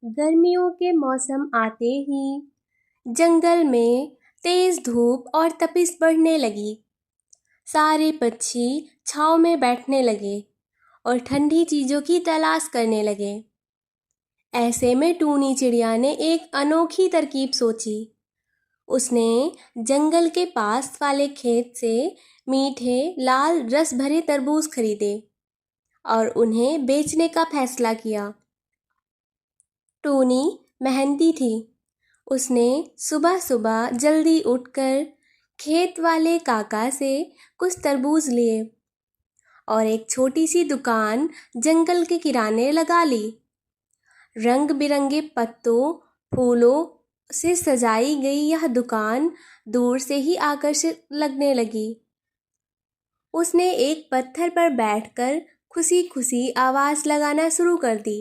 गर्मियों के मौसम आते ही जंगल में तेज धूप और तपिश बढ़ने लगी। सारे पक्षी छांव में बैठने लगे और ठंडी चीज़ों की तलाश करने लगे। ऐसे में टूनी चिड़िया ने एक अनोखी तरकीब सोची। उसने जंगल के पास वाले खेत से मीठे लाल रस भरे तरबूज खरीदे और उन्हें बेचने का फैसला किया। टूनी मेहनती थी। उसने सुबह सुबह जल्दी उठकर खेत वाले काका से कुछ तरबूज लिए और एक छोटी सी दुकान जंगल के किराने लगा ली। रंग बिरंगे पत्तों फूलों से सजाई गई यह दुकान दूर से ही आकर्षक लगने लगी। उसने एक पत्थर पर बैठकर खुशी खुशी आवाज़ लगाना शुरू कर दी।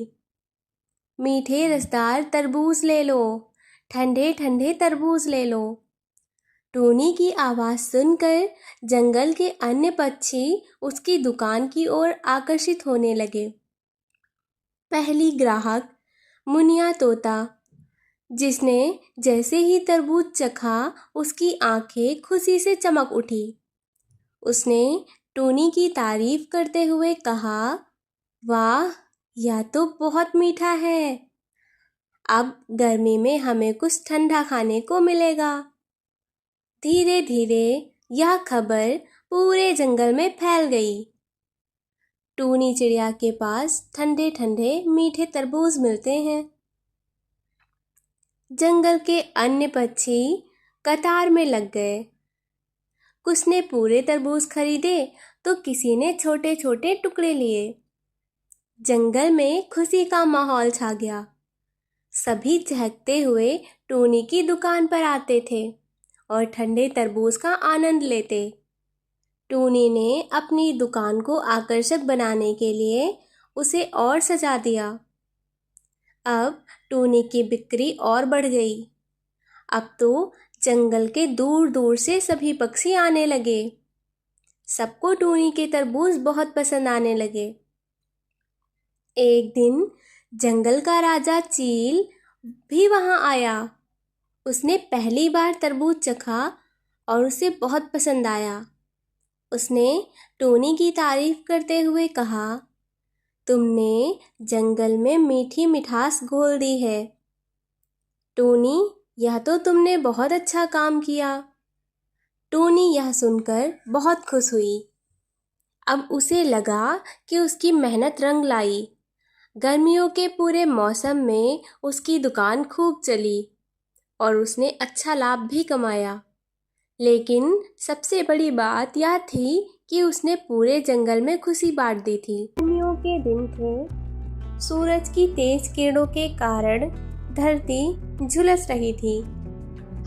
मीठे रसदार तरबूज ले लो, ठंडे ठंडे तरबूज ले लो। टूनी की आवाज़ सुनकर जंगल के अन्य पक्षी उसकी दुकान की ओर आकर्षित होने लगे। पहली ग्राहक मुनिया तोता, जिसने जैसे ही तरबूज चखा उसकी आंखें खुशी से चमक उठी। उसने टूनी की तारीफ करते हुए कहा, वाह, यह तो बहुत मीठा है। अब गर्मी में हमें कुछ ठंडा खाने को मिलेगा। धीरे धीरे यह खबर पूरे जंगल में फैल गई। टूनी चिड़िया के पास ठंडे ठंडे मीठे तरबूज मिलते हैं। जंगल के अन्य पक्षी कतार में लग गए। कुछ ने पूरे तरबूज खरीदे तो किसी ने छोटे छोटे टुकड़े लिए। जंगल में खुशी का माहौल छा गया। सभी चहकते हुए टूनी की दुकान पर आते थे और ठंडे तरबूज का आनंद लेते। टूनी ने अपनी दुकान को आकर्षक बनाने के लिए उसे और सजा दिया। अब टूनी की बिक्री और बढ़ गई। अब तो जंगल के दूर दूर से सभी पक्षी आने लगे। सबको टूनी के तरबूज बहुत पसंद आने लगे। एक दिन जंगल का राजा चील भी वहां आया। उसने पहली बार तरबूज चखा और उसे बहुत पसंद आया। उसने टूनी की तारीफ करते हुए कहा, तुमने जंगल में मीठी मिठास घोल दी है। टूनी, यह तो तुमने बहुत अच्छा काम किया। टूनी यह सुनकर बहुत खुश हुई। अब उसे लगा कि उसकी मेहनत रंग लाई। गर्मियों के पूरे मौसम में उसकी दुकान खूब चली और उसने अच्छा लाभ भी कमाया। लेकिन सबसे बड़ी बात यह थी कि उसने पूरे जंगल में खुशी बांट दी थी। गर्मियों के दिन थे। सूरज की तेज किरणों के कारण धरती झुलस रही थी।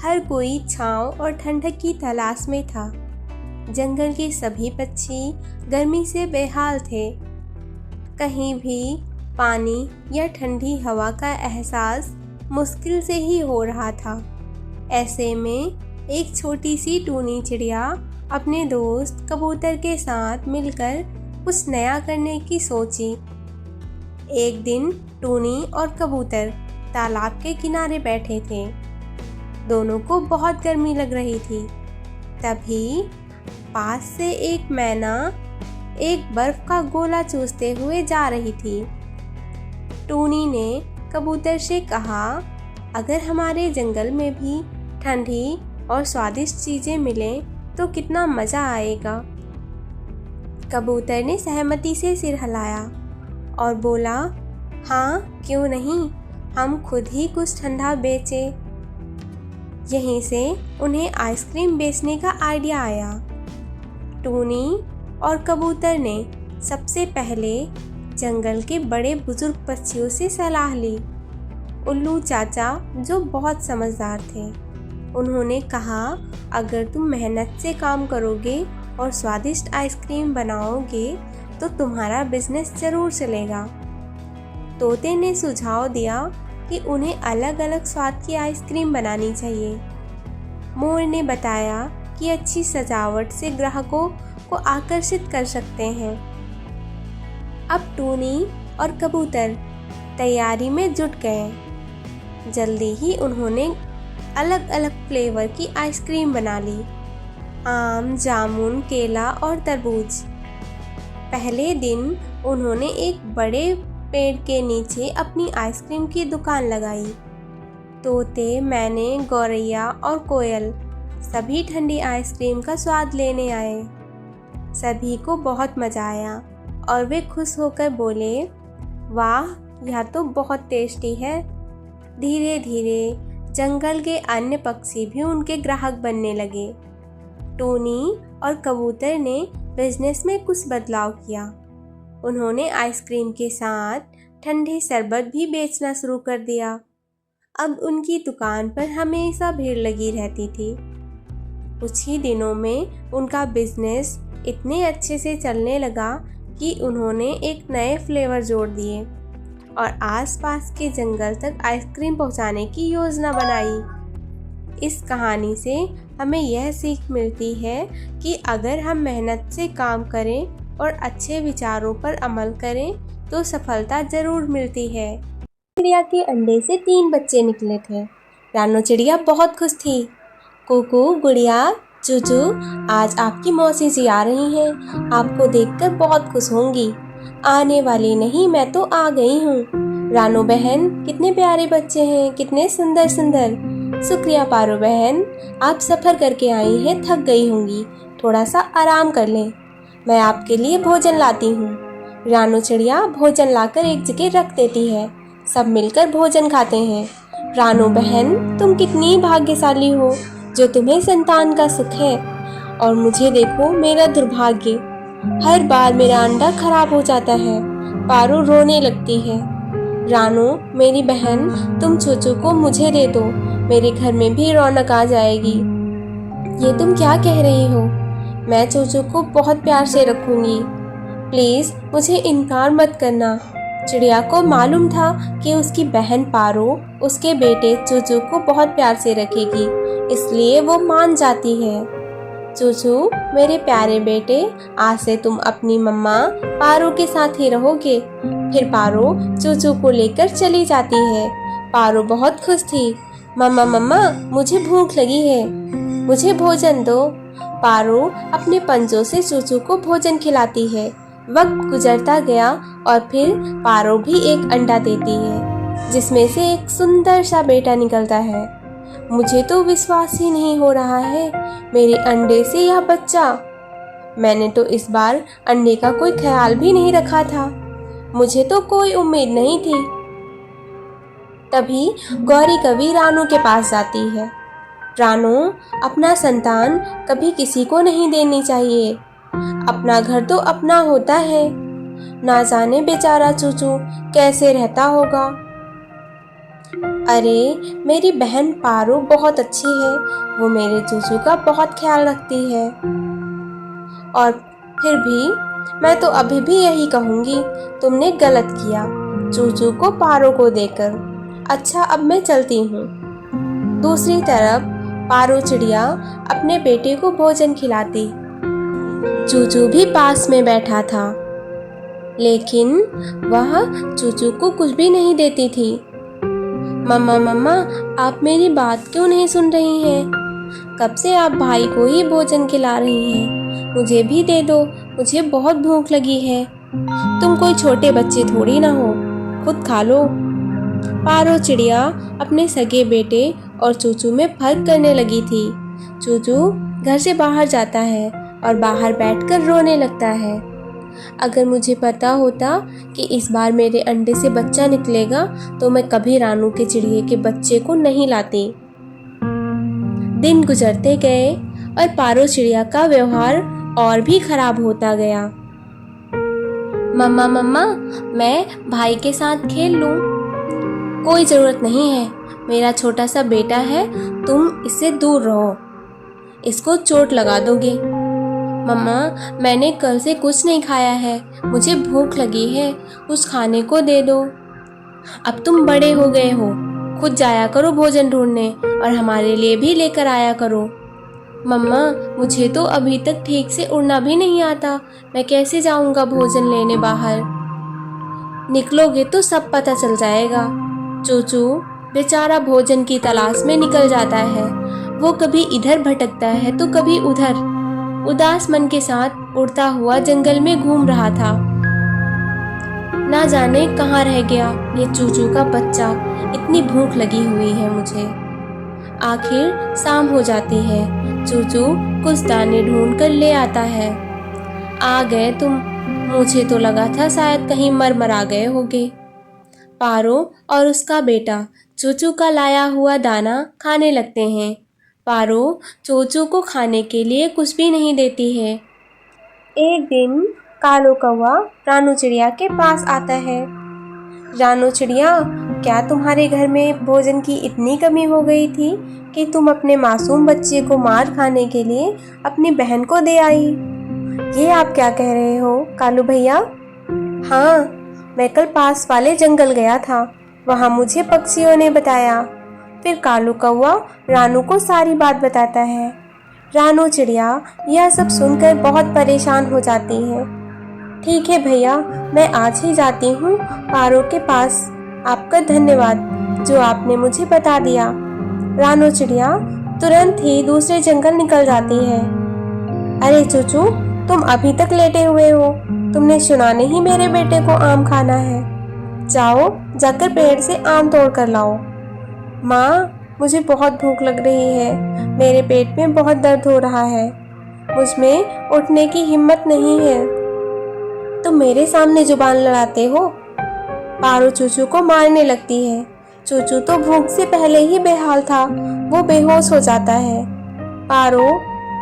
हर कोई छांव और ठंडक की तलाश में था। जंगल के सभी पक्षी गर्मी से बेहाल थे। कहीं भी पानी या ठंडी हवा का एहसास मुश्किल से ही हो रहा था। ऐसे में एक छोटी सी टूनी चिड़िया अपने दोस्त कबूतर के साथ मिलकर कुछ नया करने की सोची। एक दिन टूनी और कबूतर तालाब के किनारे बैठे थे। दोनों को बहुत गर्मी लग रही थी। तभी पास से एक मैना एक बर्फ का गोला चूसते हुए जा रही थी। टूनी ने कबूतर से कहा, अगर हमारे जंगल में भी ठंडी और स्वादिष्ट चीज़ें मिलें तो कितना मज़ा आएगा। कबूतर ने सहमति से सिर हिलाया और बोला, हाँ, क्यों नहीं, हम खुद ही कुछ ठंडा बेचें। यहीं से उन्हें आइसक्रीम बेचने का आइडिया आया। टूनी और कबूतर ने सबसे पहले जंगल के बड़े बुजुर्ग पक्षियों से सलाह ली। उल्लू चाचा, जो बहुत समझदार थे, उन्होंने कहा, अगर तुम मेहनत से काम करोगे और स्वादिष्ट आइसक्रीम बनाओगे तो तुम्हारा बिजनेस जरूर चलेगा। तोते ने सुझाव दिया कि उन्हें अलग अलग स्वाद की आइसक्रीम बनानी चाहिए। मोर ने बताया कि अच्छी सजावट से ग्राहकों को आकर्षित कर सकते हैं। अब टूनी और कबूतर तैयारी में जुट गए। जल्दी ही उन्होंने अलग अलग फ्लेवर की आइसक्रीम बना ली, आम, जामुन, केला और तरबूज। पहले दिन उन्होंने एक बड़े पेड़ के नीचे अपनी आइसक्रीम की दुकान लगाई। तोते, मैने, गौरैया और कोयल सभी ठंडी आइसक्रीम का स्वाद लेने आए। सभी को बहुत मज़ा आया और वे खुश होकर बोले, वाह, यह तो बहुत टेस्टी है। धीरे धीरे जंगल के अन्य पक्षी भी उनके ग्राहक बनने लगे। टूनी और कबूतर ने बिजनेस में कुछ बदलाव किया। उन्होंने आइसक्रीम के साथ ठंडे शरबत भी बेचना शुरू कर दिया। अब उनकी दुकान पर हमेशा भीड़ लगी रहती थी। कुछ ही दिनों में उनका बिजनेस इतने अच्छे से चलने लगा कि उन्होंने एक नए फ्लेवर जोड़ दिए और आसपास के जंगल तक आइसक्रीम पहुंचाने की योजना बनाई। इस कहानी से हमें यह सीख मिलती है कि अगर हम मेहनत से काम करें और अच्छे विचारों पर अमल करें तो सफलता जरूर मिलती है। चिड़िया के अंडे से 3 बच्चे निकले थे। रानो चिड़िया बहुत खुश थी। कुकू, गुड़िया, चूचू, आज आपकी मौसी जी आ रही हैं। आपको देखकर बहुत खुश होंगी। आने वाली नहीं, मैं तो आ गई हूँ। रानो बहन, कितने प्यारे बच्चे हैं, कितने सुंदर सुंदर। शुक्रिया पारो बहन, आप सफ़र करके आई हैं, थक गई होंगी, थोड़ा सा आराम कर लें। मैं आपके लिए भोजन लाती हूँ। रानो चिड़िया भोजन लाकर एक जगह रख देती है। सब मिलकर भोजन खाते हैं। रानो बहन, तुम कितनी भाग्यशाली हो जो तुम्हें संतान का सुख है, और मुझे देखो, मेरा दुर्भाग्य। हर बार मेरा अंडा खराब हो जाता है। पारो रोने लगती है। रानो, मेरी बहन, तुम चूचू को मुझे दे दो, मेरे घर में भी रौनक आ जाएगी। ये तुम क्या कह रही हो? मैं चूचू को बहुत प्यार से रखूंगी। प्लीज़ मुझे इनकार मत करना। चिड़िया को मालूम था कि उसकी बहन पारो उसके बेटे चूचू को बहुत प्यार से रखेगी, इसलिए वो मान जाती है। चूचू, मेरे प्यारे बेटे, आज से तुम अपनी मम्मा पारो के साथ ही रहोगे। फिर पारो चूचू को लेकर चली जाती है। पारो बहुत खुश थी। मम्मा मम्मा, मुझे भूख लगी है, मुझे भोजन दो। पारो अपने पंजों से चूचू को भोजन खिलाती है। वक्त गुजरता गया और फिर पारो भी एक अंडा देती है, जिसमें से एक सुंदर सा बेटा निकलता है। मुझे तो विश्वास ही नहीं हो रहा है, मेरे अंडे से यह बच्चा। मैंने तो इस बार अंडे का कोई ख्याल भी नहीं रखा था। मुझे तो कोई उम्मीद नहीं थी। तभी गौरी कवि रानू के पास जाती है। रानू, अपना संतान कभी किसी को नहीं देनी चाहिए। अपना घर तो अपना होता है। ना जाने बेचारा चूचू कैसे रहता होगा। अरे, मेरी बहन पारो बहुत अच्छी है, वो मेरे चूचू का बहुत ख्याल रखती है। और फिर भी मैं तो अभी भी यही कहूँगी, तुमने गलत किया चूचू को पारो को देकर। अच्छा, अब मैं चलती हूँ। दूसरी तरफ पारो चिड़िया अपने बेटे को भोजन खिलाती। चूचू भी पास में बैठा था, लेकिन वह चूचू को कुछ भी नहीं देती थी। मम्मा मम्मा, आप मेरी बात क्यों नहीं सुन रही हैं? कब से आप भाई को ही भोजन खिला रही हैं? मुझे भी दे दो, मुझे बहुत भूख लगी है। तुम कोई छोटे बच्चे थोड़ी ना हो, खुद खा लो। पारो चिड़िया अपने सगे बेटे और चूचू में फर्क करने लगी थी। चूचू घर से बाहर जाता है और बाहर बैठकर रोने लगता है। अगर मुझे पता होता कि इस बार मेरे अंडे से बच्चा निकलेगा तो मैं कभी रानू के चिड़िए के बच्चे को नहीं लाती। दिन गुजरते गए और पारो चिड़िया का व्यवहार और भी खराब होता गया। मम्मा मम्मा, मैं भाई के साथ खेल लूं? कोई ज़रूरत नहीं है, मेरा छोटा सा बेटा है, तुम इससे दूर रहो, इसको चोट लगा दोगे। मम्मा, मैंने कल से कुछ नहीं खाया है, मुझे भूख लगी है, कुछ खाने को दे दो। अब तुम बड़े हो गए हो, खुद जाया करो भोजन ढूंढने और हमारे लिए भी लेकर आया करो। मम्मा, मुझे तो अभी तक ठीक से उड़ना भी नहीं आता, मैं कैसे जाऊंगा भोजन लेने बाहर? निकलोगे तो सब पता चल जाएगा। चूचू बेचारा भोजन की तलाश में निकल जाता है। वो कभी इधर भटकता है तो कभी उधर, उदास मन के साथ उड़ता हुआ जंगल में घूम रहा था। ना जाने कहाँ रह गया ये चूचू का बच्चा, इतनी भूख लगी हुई है मुझे। आखिर शाम हो जाती है। चूचू कुछ दाने ढूंढ कर ले आता है। आ गए तुम, मुझे तो लगा था शायद कहीं मर आ गए होगे। पारो और उसका बेटा चूचू का लाया हुआ दाना खाने लगते हैं। पारो चूचू को खाने के लिए कुछ भी नहीं देती है। एक दिन कालो कौवा रानू चिड़िया के पास आता है। रानू चिड़िया, क्या तुम्हारे घर में भोजन की इतनी कमी हो गई थी कि तुम अपने मासूम बच्चे को मार खाने के लिए अपनी बहन को दे आई? ये आप क्या कह रहे हो कालू भैया? हाँ, मैं कल पास वाले जंगल गया था, वहाँ मुझे पक्षियों ने बताया। फिर कालू कौवा रानू को सारी बात बताता है। रानू चिड़िया यह सब सुनकर बहुत परेशान हो जाती है। ठीक है भैया, मैं आज ही जाती हूँ पारो के पास। आपका धन्यवाद जो आपने मुझे बता दिया। रानू चिड़िया तुरंत ही दूसरे जंगल निकल जाती है। अरे चूचू, तुम अभी तक लेटे हुए हो? तुमने सुना नहीं मेरे बेटे को आम खाना है? जाओ जाकर पेड़ से आम तोड़ कर लाओ। माँ, मुझे बहुत भूख लग रही है, मेरे पेट में बहुत दर्द हो रहा है, मुझमें उठने की हिम्मत नहीं है। तुम मेरे सामने जुबान लड़ाते हो? पारो चूचू को मारने लगती है। चूचू तो भूख से पहले ही बेहाल था, वो बेहोश हो जाता है। पारो,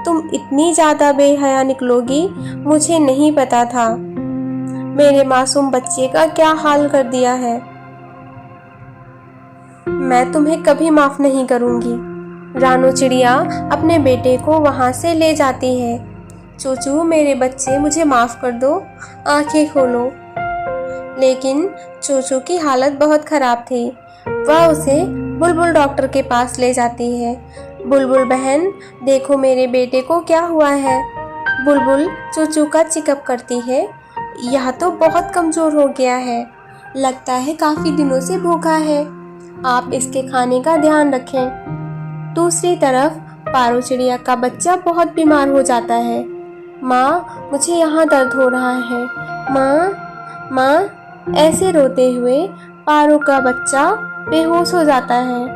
तुम इतनी ज्यादा बेहया निकलोगी मुझे नहीं पता था। मेरे मासूम बच्चे का क्या हाल कर दिया है। मैं तुम्हें कभी माफ नहीं करूंगी। रानू चिड़िया अपने बेटे को वहां से ले जाती है। चूचू मेरे बच्चे, मुझे माफ कर दो, आंखें खोलो। लेकिन चूचू की हालत बहुत खराब थी। वह उसे बुलबुल डॉक्टर के पास ले जाती है। बुलबुल बहन, देखो मेरे बेटे को क्या हुआ है। बुलबुल चूचू का चेकअप करती है। यह तो बहुत कमजोर हो गया है, लगता है काफी दिनों से भूखा है, आप इसके खाने का ध्यान रखें। दूसरी तरफ पारो चिड़िया का बच्चा बहुत बीमार हो जाता है। माँ, मुझे यहाँ दर्द हो रहा है, माँ माँ, ऐसे रोते हुए पारो का बच्चा बेहोश हो जाता है।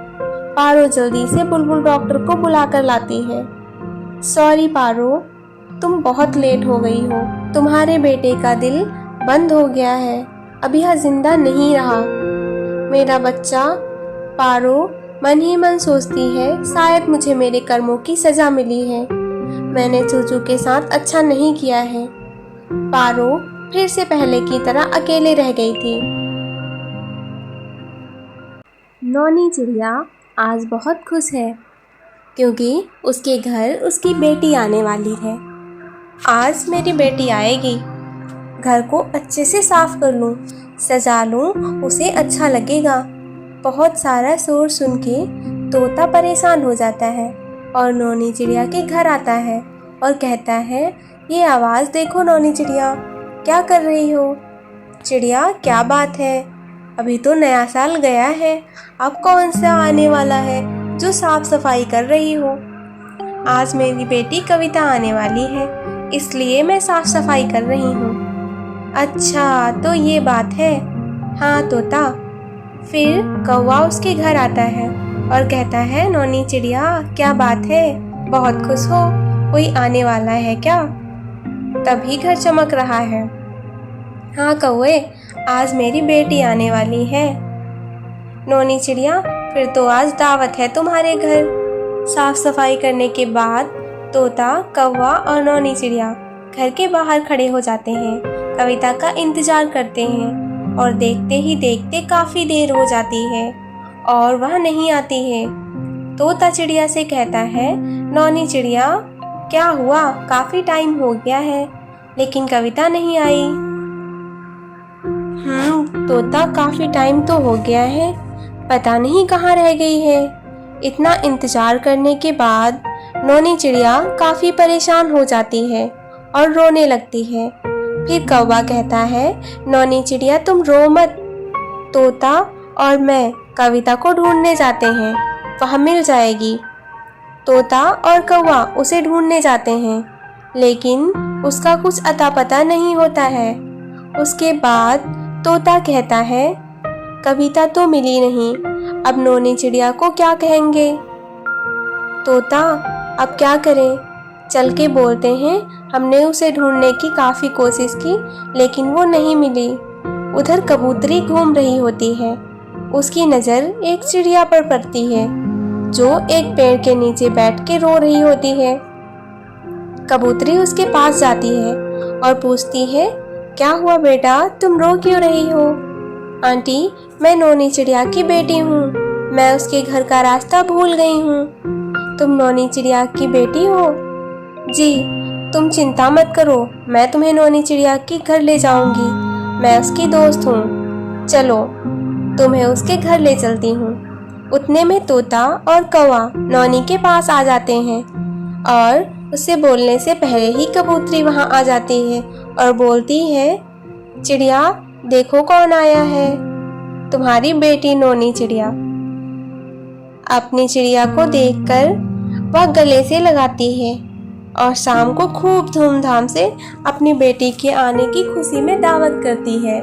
पारो जल्दी से बुलबुल डॉक्टर को बुला कर लाती है। सॉरी पारो, तुम बहुत लेट हो गई हो, तुम्हारे बेटे का दिल बंद हो गया है, अभी यह जिंदा नहीं रहा। मेरा बच्चा। पारो मन ही मन सोचती है, शायद मुझे मेरे कर्मों की सजा मिली है, मैंने चूचू के साथ अच्छा नहीं किया है। पारो फिर से पहले की तरह अकेले रह गई थी। नौनी चिड़िया आज बहुत खुश है क्योंकि उसके घर उसकी बेटी आने वाली है। आज मेरी बेटी आएगी, घर को अच्छे से साफ कर लूँ, सजा लूँ, उसे अच्छा लगेगा। बहुत सारा शोर सुन के तोता परेशान हो जाता है और नौनी चिड़िया के घर आता है और कहता है, ये आवाज़ देखो नौनी चिड़िया, क्या कर रही हो? चिड़िया, क्या बात है? अभी तो नया साल गया है, अब कौन सा आने वाला है जो साफ सफाई कर रही हो? आज मेरी बेटी कविता आने वाली है, इसलिए मैं साफ सफाई कर रही हूँ। अच्छा, तो ये बात है। हाँ तोता। फिर कौवा उसके घर आता है और कहता है, नौनी चिड़िया, क्या बात है, बहुत खुश हो, कोई आने वाला है क्या? तभी घर चमक रहा है। हाँ कौवे, आज मेरी बेटी आने वाली है। नौनी चिड़िया, फिर तो आज दावत है तुम्हारे घर। साफ सफाई करने के बाद तोता, कौवा और नौनी चिड़िया घर के बाहर खड़े हो जाते हैं, कविता का इंतजार करते हैं और देखते ही देखते काफी देर हो जाती है और वह नहीं आती है। तोता चिड़िया से कहता है, नौनी चिड़िया, क्या हुआ, काफी टाइम हो गया है लेकिन कविता नहीं आई। तोता, काफी टाइम तो हो गया है, पता नहीं कहाँ रह गई है। इतना इंतजार करने के बाद नौनी चिड़िया काफी परेशान हो जाती है और रोने लगती है। फिर कौवा कहता है, नौनी चिड़िया तुम रो मत, तोता और मैं कविता को ढूंढने जाते हैं, वह मिल जाएगी। तोता और कौवा उसे ढूंढने जाते हैं, लेकिन उसका कुछ अता पता नहीं होता है। उसके बाद तोता कहता है, कविता तो मिली नहीं, अब नौनी चिड़िया को क्या कहेंगे। तोता, अब क्या करें, चल के बोलते हैं हमने उसे ढूंढने की काफ़ी कोशिश की लेकिन वो नहीं मिली। उधर कबूतरी घूम रही होती है, उसकी नज़र एक चिड़िया पर पड़ती है जो एक पेड़ के नीचे बैठ के रो रही होती है। कबूतरी उसके पास जाती है और पूछती है, क्या हुआ बेटा, तुम रो क्यों रही हो। आंटी, मैं नौनी चिड़िया की बेटी हूँ, मैं उसके घर का रास्ता भूल गई हूँ। तुम नौनी चिड़िया की बेटी हो? जी, तुम चिंता मत करो, मैं तुम्हें नौनी चिड़िया के घर ले जाऊंगी, मैं उसकी दोस्त हूँ, चलो तुम्हें उसके घर ले चलती हूँ। उतने में तोता और कौवा नौनी के पास आ जाते हैं और उससे बोलने से पहले ही कबूतरी वहाँ आ जाती है और बोलती है, चिड़िया देखो कौन आया है, तुम्हारी बेटी नौनी चिड़िया। अपनी चिड़िया को देखकर वह गले से लगाती है और शाम को खूब धूमधाम से अपनी बेटी के आने की खुशी में दावत करती है।